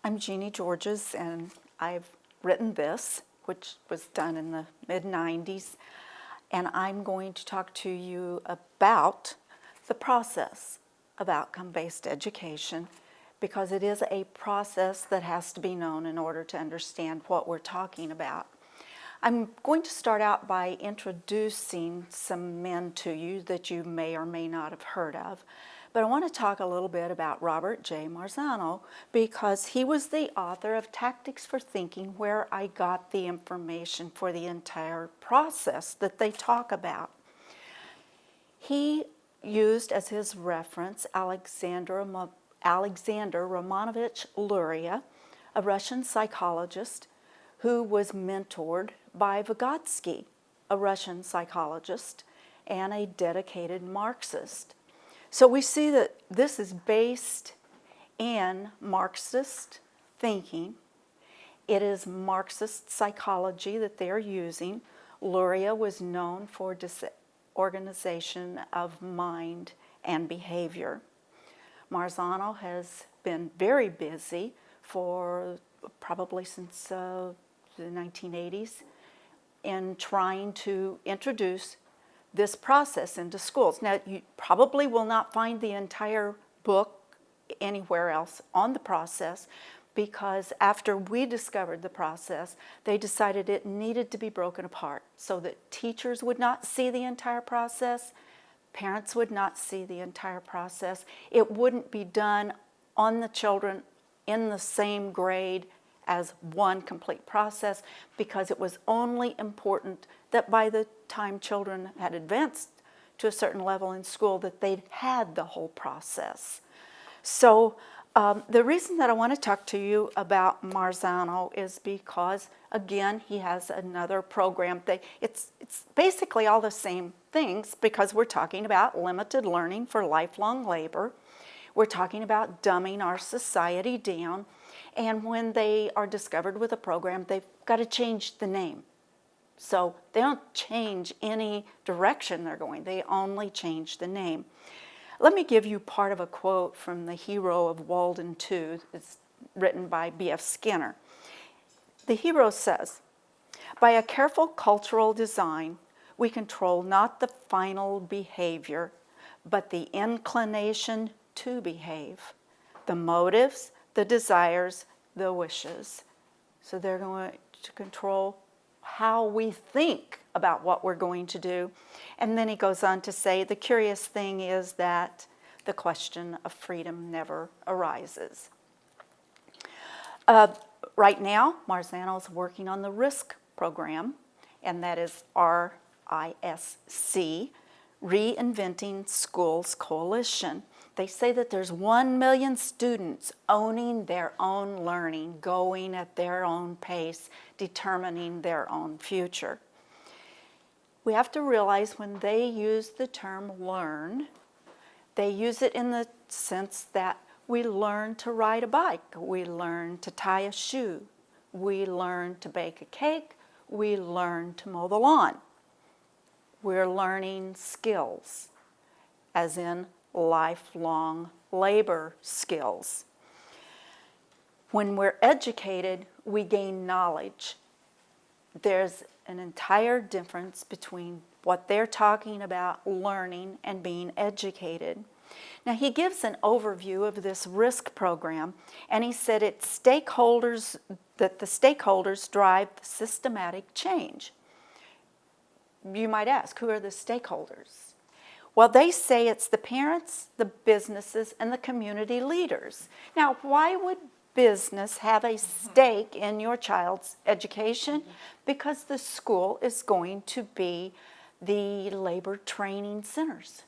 I'm Jeannie Georges, and I've written this, which was done in the mid-90s, and I'm going to talk to you about the process of outcome-based education, because it is a process that has to be known in order to understand what we're talking about. I'm going to start out by introducing some men to you that you may or may not have heard of. But I want to talk a little bit about Robert J. Marzano, because he was the author of Tactics for Thinking, where I got the information for the entire process that they talk about. He used as his reference Alexander Romanovich Luria, a Russian psychologist who was mentored by Vygotsky, a Russian psychologist and a dedicated Marxist. So we see that this is based in Marxist thinking. It is Marxist psychology that they're using. Luria was known for disorganization of mind and behavior. Marzano has been very busy for probably since the 1980s in trying to introduce this process into schools. Now, you probably will not find the entire book anywhere else on the process, because after we discovered the process, they decided it needed to be broken apart so that teachers would not see the entire process, parents would not see the entire process. It wouldn't be done on the children in the same grade as one complete process, because it was only important that by the time children had advanced to a certain level in school that they'd had the whole process. So the reason that I want to talk to you about Marzano is because, again, he has another program. It's basically all the same things, because we're talking about limited learning for lifelong labor. We're talking about dumbing our society down. And when they are discovered with a program, they've got to change the name. So they don't change any direction they're going. They only change the name. Let me give you part of a quote from The Hero of Walden II. It's written by B.F. Skinner. The hero says, "By a careful cultural design, we control not the final behavior, but the inclination to behave, the motives, the desires, the wishes." So they're going to control how we think about what we're going to do. And then he goes on to say, the curious thing is that the question of freedom never arises. Right now, Marzano's working on the RISC program, and that is RISC, Reinventing Schools Coalition. They say that there's 1 million students owning their own learning, going at their own pace, determining their own future. We have to realize when they use the term learn, they use it in the sense that we learn to ride a bike, we learn to tie a shoe, we learn to bake a cake, we learn to mow the lawn. We're learning skills, as in lifelong labor skills. When we're educated, we gain knowledge. There's an entire difference between what they're talking about learning and being educated. Now, he gives an overview of this RISC program, and he said that the stakeholders drive the systematic change. You might ask, who are the stakeholders? Well, they say it's the parents, the businesses, and the community leaders. Now, why would business have a stake in your child's education? Because the school is going to be the labor training centers.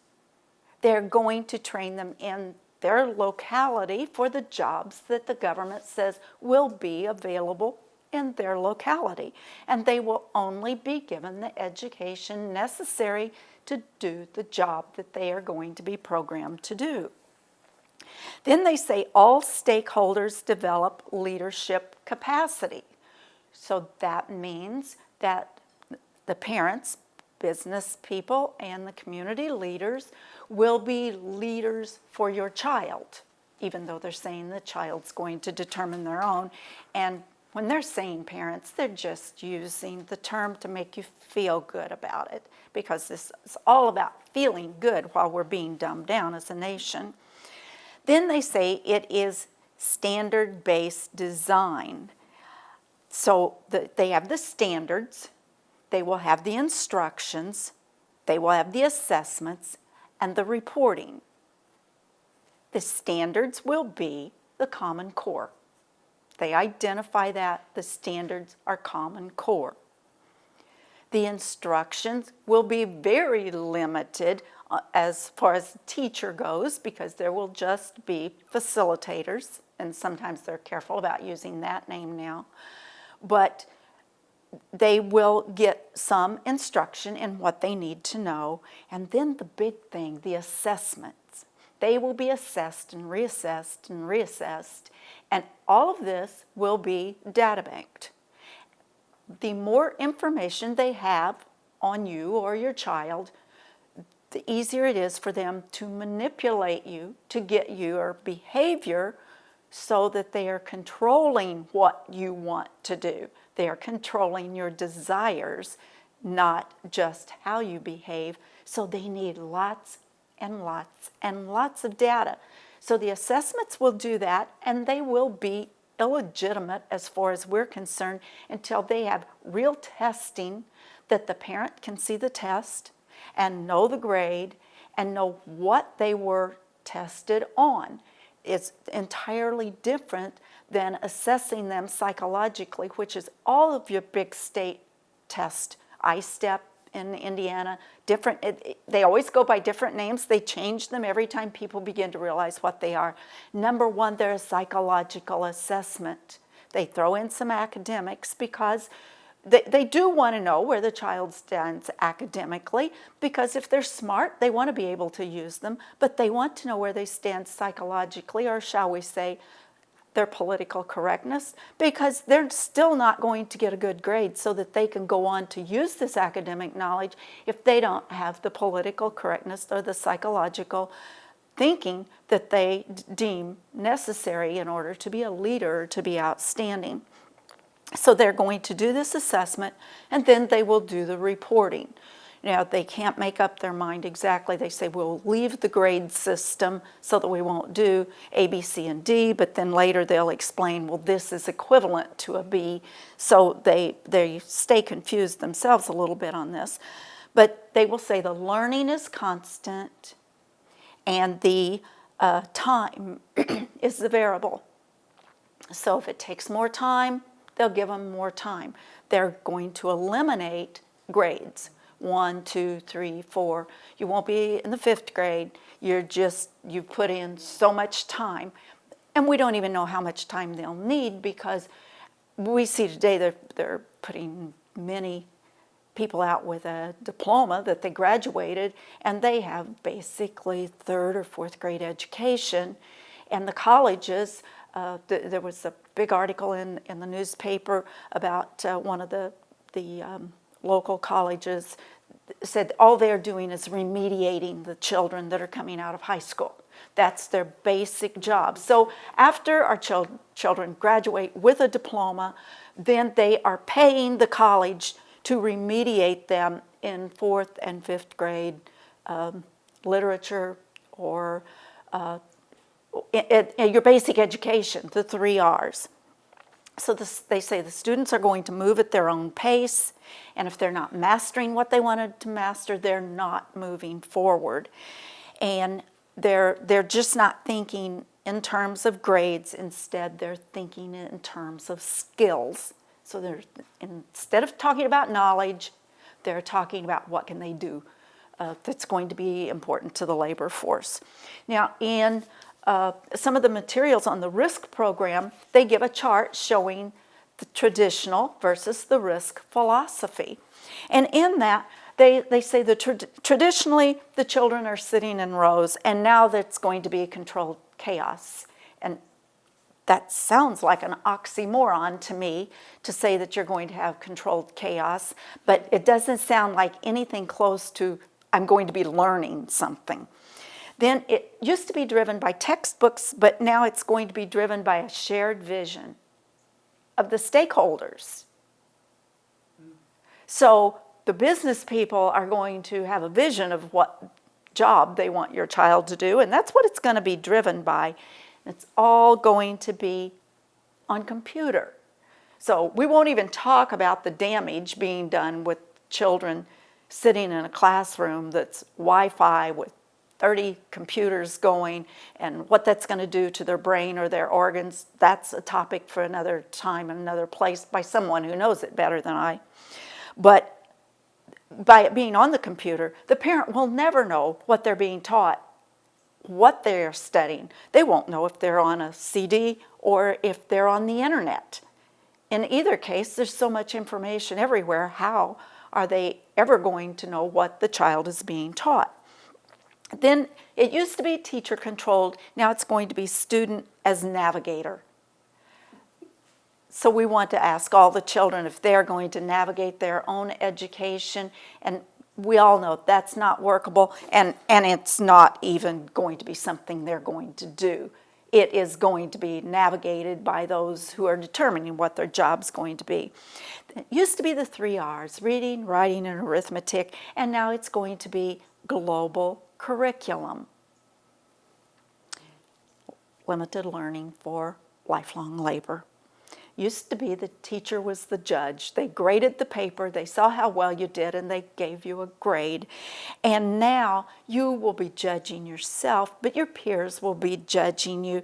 They're going to train them in their locality for the jobs that the government says will be available in their locality. And they will only be given the education necessary to do the job that they are going to be programmed to do. Then they say all stakeholders develop leadership capacity. So that means that the parents, business people, and the community leaders will be leaders for your child. even though they're saying the child's going to determine their own. And when they're saying parents, they're just using the term to make you feel good about it, because this is all about feeling good while we're being dumbed down as a nation. Then they say it is standard-based design. So they have the standards, they will have the instructions, they will have the assessments, and the reporting. The standards will be the Common Core. They identify that the standards are Common Core. The instructions will be very limited as far as the teacher goes, because there will just be facilitators, and sometimes they're careful about using that name now. But they will get some instruction in what they need to know. And then the big thing, the assessments. They will be assessed and reassessed and reassessed. And all of this will be data banked. The more information they have on you or your child, the easier it is for them to manipulate you, to get your behavior so that they are controlling what you want to do. They are controlling your desires, not just how you behave. So they need lots and lots and lots of data. So the assessments will do that, and they will be illegitimate as far as we're concerned until they have real testing that the parent can see the test and know the grade and know what they were tested on. It's entirely different than assessing them psychologically, which is all of your big state tests. ISTEP in Indiana, different. They always go by different names. They change them every time people begin to realize what they are. Number one, they're a psychological assessment. They throw in some academics because they do want to know where the child stands academically, because if they're smart, they want to be able to use them, but they want to know where they stand psychologically, or shall we say, their political correctness, because they're still not going to get a good grade so that they can go on to use this academic knowledge if they don't have the political correctness or the psychological thinking that they deem necessary in order to be a leader, to be outstanding. So they're going to do this assessment, and then they will do the reporting. Now, they can't make up their mind exactly. They say, we'll leave the grade system so that we won't do A, B, C, and D, but then later they'll explain, well, this is equivalent to a B. So they stay confused themselves a little bit on this. But they will say the learning is constant and the time is the variable. So if it takes more time, they'll give them more time. They're going to eliminate grades. 1, 2, 3, 4. You won't be in the 5th grade. You put in so much time. And we don't even know how much time they'll need, because we see today they're putting many people out with a diploma that they graduated, and they have basically 3rd or 4th grade education. And the colleges, there was a big article in the newspaper about one of the local colleges said all they're doing is remediating the children that are coming out of high school. That's their basic job. So after our children graduate with a diploma, then they are paying the college to remediate them in 4th and 5th grade literature or your basic education, the 3 R's. So they say the students are going to move at their own pace, and if they're not mastering what they wanted to master, they're not moving forward. And they're just not thinking in terms of grades. Instead, they're thinking in terms of skills. So instead of talking about knowledge, they're talking about what can they do that's going to be important to the labor force. Now, in some of the materials on the RISC program, they give a chart showing the traditional versus the RISC philosophy. And in that, they say that traditionally the children are sitting in rows, and now that's going to be controlled chaos. And that sounds like an oxymoron to me, to say that you're going to have controlled chaos, but it doesn't sound like anything close to I'm going to be learning something. Then it used to be driven by textbooks, but now it's going to be driven by a shared vision of the stakeholders. So the business people are going to have a vision of what job they want your child to do, and that's what it's going to be driven by. It's all going to be on computer. So we won't even talk about the damage being done with children sitting in a classroom that's Wi-Fi with 30 computers going, and what that's going to do to their brain or their organs. That's a topic for another time and another place by someone who knows it better than I. But by it being on the computer, the parent will never know what they're being taught, what they're studying. They won't know if they're on a CD or if they're on the internet. In either case, there's so much information everywhere. How are they ever going to know what the child is being taught? Then it used to be teacher controlled. Now it's going to be student as navigator. So we want to ask all the children if they're going to navigate their own education, and we all know that's not workable, and it's not even going to be something they're going to do. It is going to be navigated by those who are determining what their job's going to be. It used to be the 3 R's, reading, writing, and arithmetic, and now it's going to be global curriculum. Limited learning for lifelong labor. Used to be the teacher was the judge. They graded the paper, they saw how well you did, and they gave you a grade. And now you will be judging yourself, but your peers will be judging you.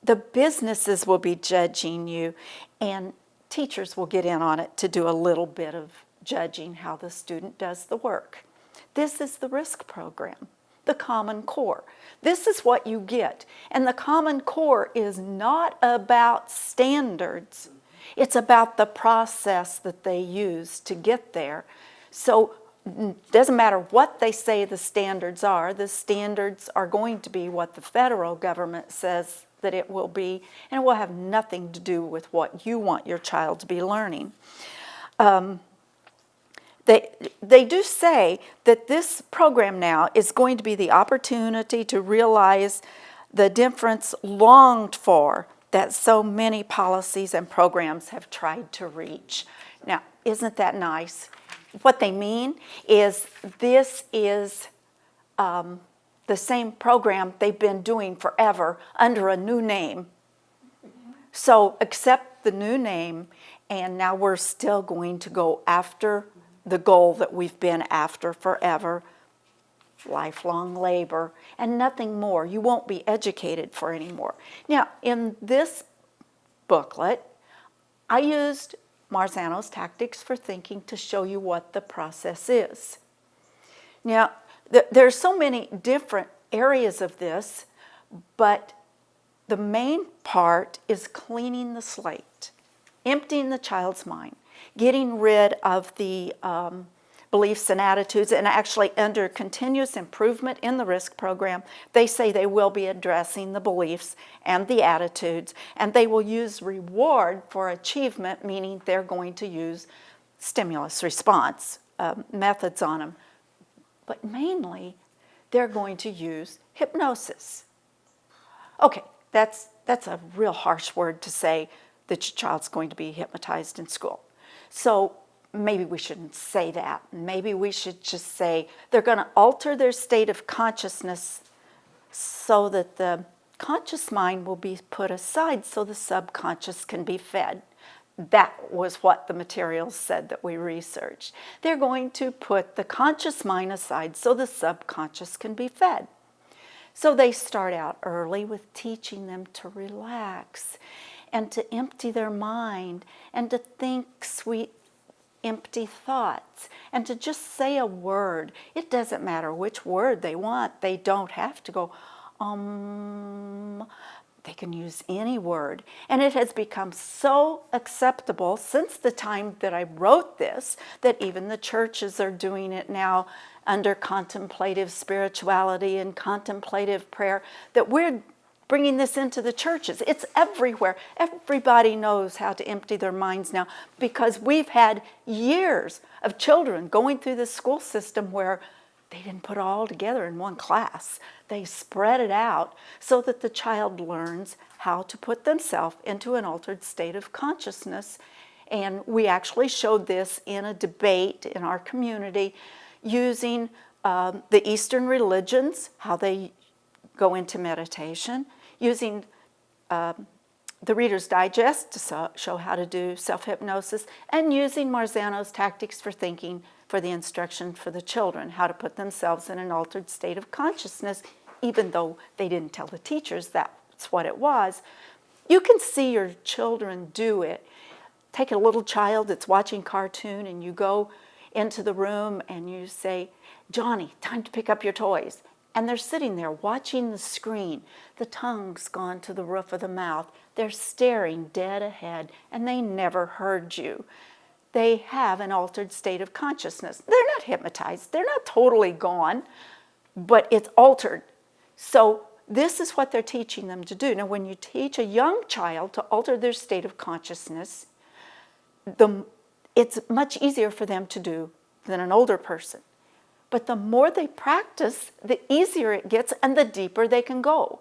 The businesses will be judging you, and teachers will get in on it to do a little bit of judging how the student does the work. This is the risk program, the Common Core. This is what you get. And the Common Core is not about standards. It's about the process that they use to get there. So it doesn't matter what they say the standards are going to be what the federal government says that it will be, and it will have nothing to do with what you want your child to be learning. They do say that this program now is going to be the opportunity to realize the difference longed for that so many policies and programs have tried to reach. Now, isn't that nice? What they mean is this is the same program they've been doing forever under a new name. So accept the new name, and now we're still going to go after the goal that we've been after forever, lifelong labor, and nothing more. You won't be educated for any more. Now, in this booklet, I used Marzano's Tactics for Thinking to show you what the process is. Now, there's so many different areas of this, but the main part is cleaning the slate, emptying the child's mind, getting rid of the beliefs and attitudes, and actually under continuous improvement in the risk program, they say they will be addressing the beliefs and the attitudes, and they will use reward for achievement, meaning they're going to use stimulus response methods on them. But mainly, they're going to use hypnosis. Okay, that's a real harsh word to say that your child's going to be hypnotized in school. So maybe we shouldn't say that. Maybe we should just say they're going to alter their state of consciousness so that the conscious mind will be put aside so the subconscious can be fed. That was what the materials said that we researched. They're going to put the conscious mind aside so the subconscious can be fed. So they start out early with teaching them to relax and to empty their mind and to think sweet, empty thoughts and to just say a word. It doesn't matter which word they want. They don't have to go, They can use any word. And it has become so acceptable since the time that I wrote this that even the churches are doing it now under contemplative spirituality and contemplative prayer, that we're bringing this into the churches. It's everywhere. Everybody knows how to empty their minds now because we've had years of children going through the school system where they didn't put it all together in one class. They spread it out so that the child learns how to put themselves into an altered state of consciousness. And we actually showed this in a debate in our community using the Eastern religions, how they go into meditation, using the Reader's Digest to show how to do self-hypnosis, and using Marzano's tactics for thinking for the instruction for the children, how to put themselves in an altered state of consciousness, even though they didn't tell the teachers that's what it was. You can see your children do it. Take a little child that's watching cartoon and you go into the room and you say, Johnny, time to pick up your toys. And they're sitting there watching the screen. The tongue's gone to the roof of the mouth. They're staring dead ahead and they never heard you. They have an altered state of consciousness. They're not hypnotized. They're not totally gone, but it's altered. So this is what they're teaching them to do. Now, when you teach a young child to alter their state of consciousness, it's much easier for them to do than an older person. But the more they practice, the easier it gets and the deeper they can go.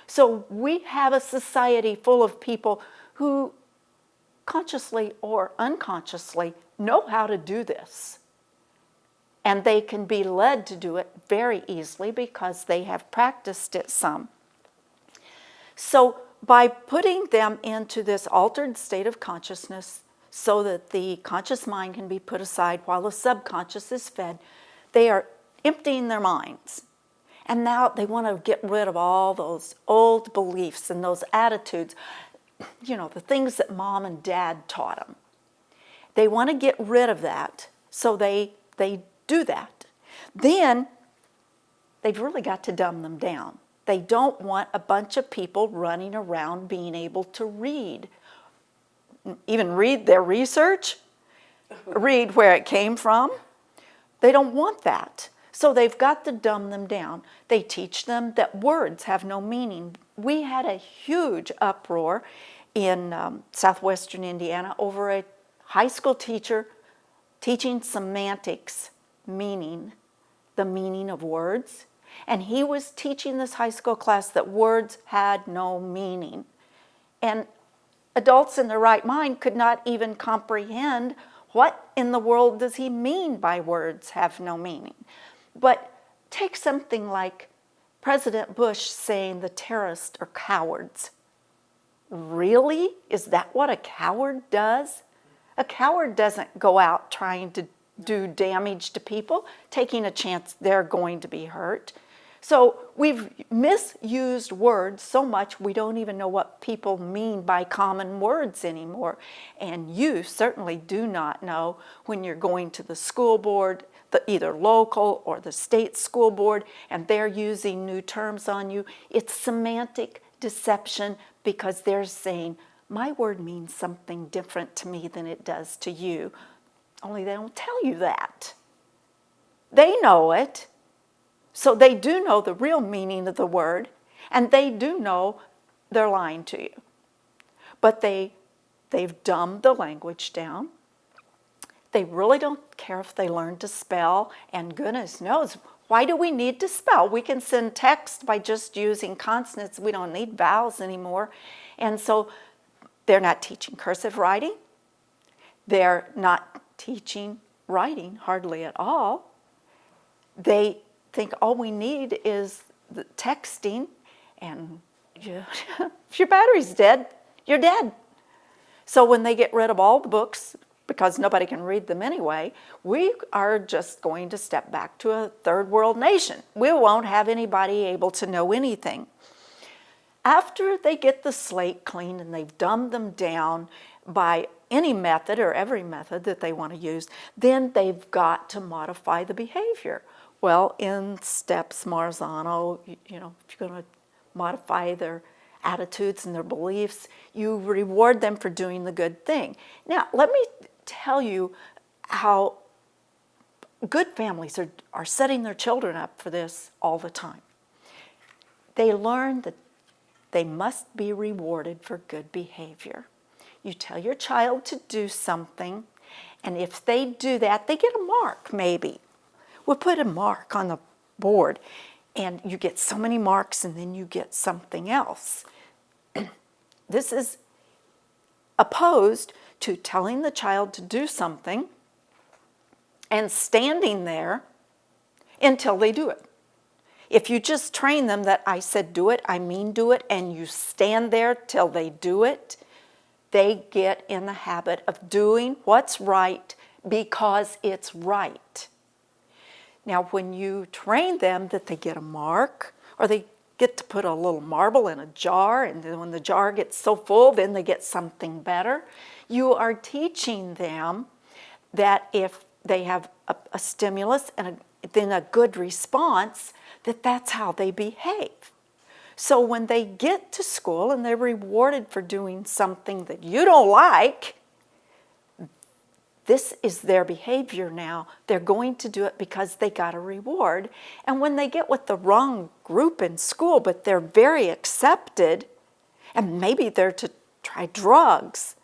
So we have a society full of people who consciously or unconsciously know how to do this. And they can be led to do it very easily because they have practiced it some. So by putting them into this altered state of consciousness so that the conscious mind can be put aside while the subconscious is fed, they are emptying their minds. And now they want to get rid of all those old beliefs and those attitudes, you know, the things that mom and dad taught them. They want to get rid of that, so they do that. Then they've really got to dumb them down. They don't want a bunch of people running around being able to read. Even read their research, read where it came from. They don't want that. So they've got to dumb them down. They teach them that words have no meaning. We had a huge uproar in southwestern Indiana over a high school teacher teaching semantics, meaning, the meaning of words. And he was teaching this high school class that words had no meaning. And adults in their right mind could not even comprehend what in the world does he mean by words have no meaning. But take something like President Bush saying the terrorists are cowards. Really? Is that what a coward does? A coward doesn't go out trying to do damage to people, taking a chance they're going to be hurt. So we've misused words so much we don't even know what people mean by common words anymore. And you certainly do not know when you're going to the school board, either local or the state school board, and they're using new terms on you. It's semantic deception because they're saying, my word means something different to me than it does to you. Only they don't tell you that. They know it. So they do know the real meaning of the word, and they do know they're lying to you. But they've dumbed the language down. They really don't care if they learn to spell, and goodness knows, why do we need to spell? We can send text by just using consonants. We don't need vowels anymore. And so they're not teaching cursive writing. They're not teaching writing hardly at all. They think all we need is the texting, and if your battery's dead, you're dead. So when they get rid of all the books, because nobody can read them anyway, we are just going to step back to a third world nation. We won't have anybody able to know anything. After they get the slate cleaned and they've dumbed them down by any method or every method that they want to use, then they've got to modify the behavior. Well, in steps Marzano, you know, if you're going to modify their attitudes and their beliefs, you reward them for doing the good thing. Now, let me tell you how good families are setting their children up for this all the time. They learn that they must be rewarded for good behavior. You tell your child to do something, and if they do that, they get a mark, maybe. we'll put a mark on the board, and you get so many marks, and then you get something else. This is opposed to telling the child to do something and standing there until they do it. If you just train them that I said do it, I mean do it, and you stand there till they do it, they get in the habit of doing what's right because it's right. Now, when you train them that they get a mark, or they get to put a little marble in a jar, and then when the jar gets so full, then they get something better, you are teaching them that if they have a stimulus and then a good response, that's how they behave. So when they get to school and they're rewarded for doing something that you don't like, this is their behavior now. They're going to do it because they got a reward. And when they get with the wrong group in school, but they're very accepted, and maybe they're to try drugs,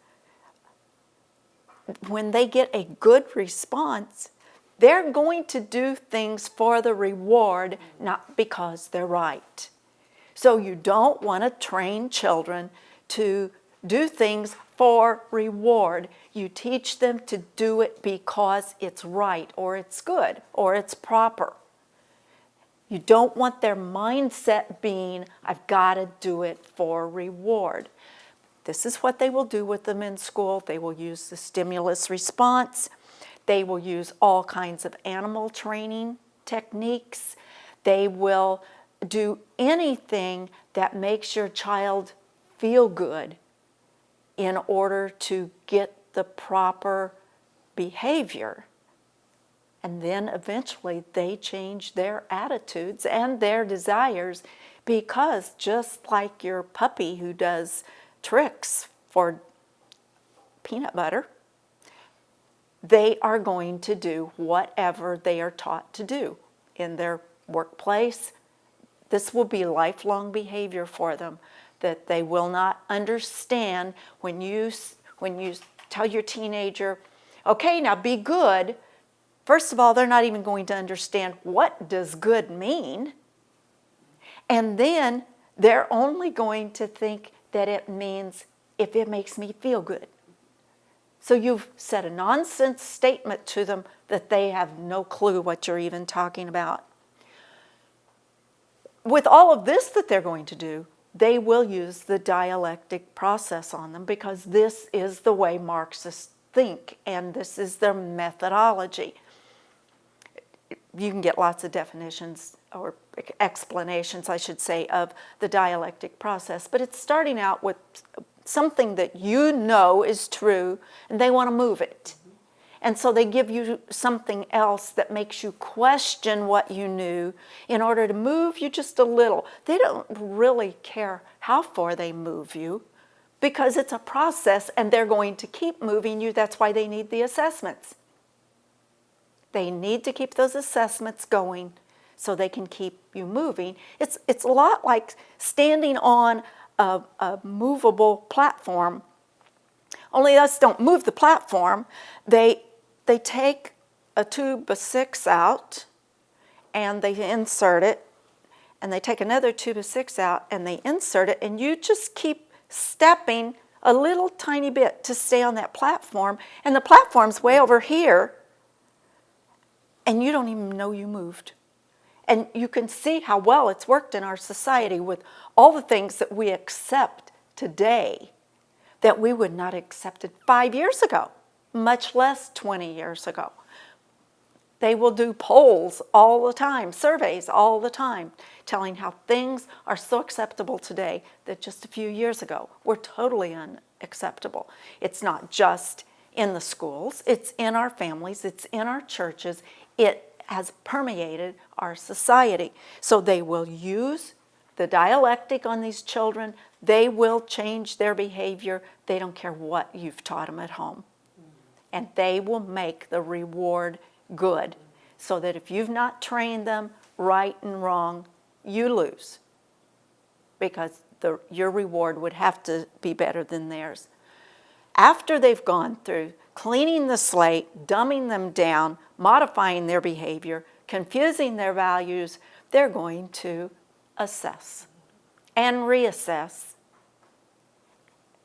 when they get a good response, they're going to do things for the reward, not because they're right. So you don't want to train children to do things for reward. You teach them to do it because it's right, or it's good, or it's proper. You don't want their mindset being, I've got to do it for reward. This is what they will do with them in school. They will use the stimulus response. They will use all kinds of animal training techniques. They will do anything that makes your child feel good in order to get the proper behavior. And then eventually they change their attitudes and their desires, because just like your puppy who does tricks for peanut butter, they are going to do whatever they are taught to do in their workplace. This will be lifelong behavior for them, that they will not understand when you tell your teenager, okay, now be good. First of all, they're not even going to understand what does good mean. And then they're only going to think that it means if it makes me feel good. So you've said a nonsense statement to them that they have no clue what you're even talking about. With all of this that they're going to do, they will use the dialectic process on them, because this is the way Marxists think, and this is their methodology. You can get lots of definitions, or explanations, I should say, of the dialectic process, but it's starting out with something that you know is true, and they want to move it. And so they give you something else that makes you question what you knew in order to move you just a little. They don't really care how far they move you, because it's a process and they're going to keep moving you. That's why they need the assessments. They need to keep those assessments going so they can keep you moving. It's a lot like standing on a movable platform, only us don't move the platform. They take a tube of 6 out and they insert it, and they take another tube of 6 out and they insert it, and you just keep stepping a little tiny bit to stay on that platform, and the platform's way over here, and you don't even know you moved. And you can see how well it's worked in our society with all the things that we accept today that we would not have accepted 5 years ago, much less 20 years ago. They will do polls all the time, surveys all the time, telling how things are so acceptable today that just a few years ago were totally unacceptable. It's not just in the schools, it's in our families, it's in our churches, it has permeated our society. So they will use the dialectic on these children, they will change their behavior, they don't care what you've taught them at home. And they will make the reward good, so that if you've not trained them right and wrong, you lose, because your reward would have to be better than theirs. After they've gone through cleaning the slate, dumbing them down, modifying their behavior, confusing their values, they're going to assess and reassess,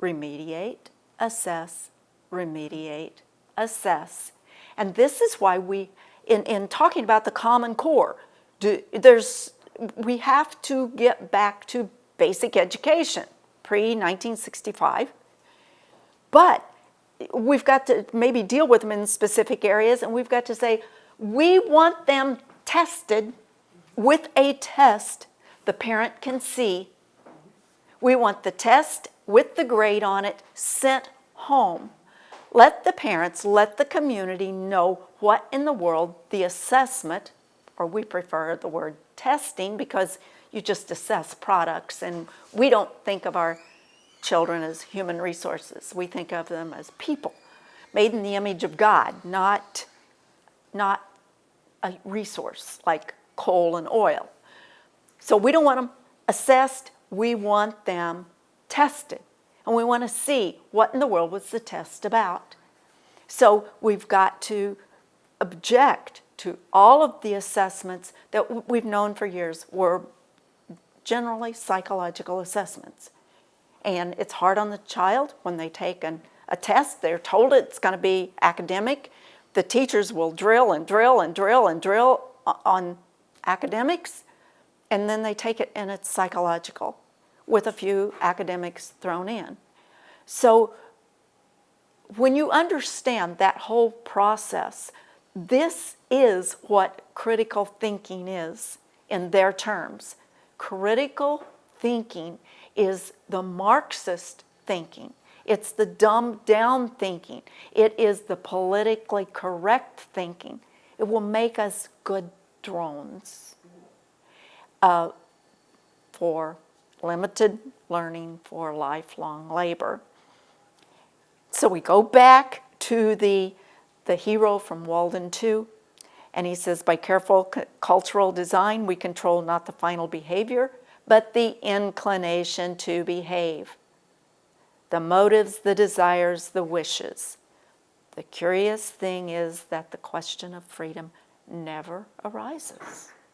remediate, assess, remediate, assess. And this is why we, in talking about the Common Core, we have to get back to basic education, pre-1965. But we've got to maybe deal with them in specific areas, and we've got to say, we want them tested with a test the parent can see. We want the test with the grade on it sent home. Let the parents, let the community know what in the world the assessment, or we prefer the word testing because you just assess products, and we don't think of our children as human resources. We think of them as people made in the image of God, not a resource like coal and oil. So we don't want them assessed, we want them tested. And we want to see what in the world was the test about. So we've got to object to all of the assessments that we've known for years were generally psychological assessments. And it's hard on the child when they take a test. They're told it's going to be academic. The teachers will drill and drill and drill and drill on academics, and then they take it and it's psychological with a few academics thrown in. So when you understand that whole process, this is what critical thinking is in their terms. Critical thinking is the Marxist thinking. It's the dumbed down thinking. It is the politically correct thinking. It will make us good drones for limited learning for lifelong labor. So we go back to the hero from Walden 2, and he says, by careful cultural design, we control not the final behavior, but the inclination to behave. The motives, the desires, the wishes. The curious thing is that the question of freedom never arises.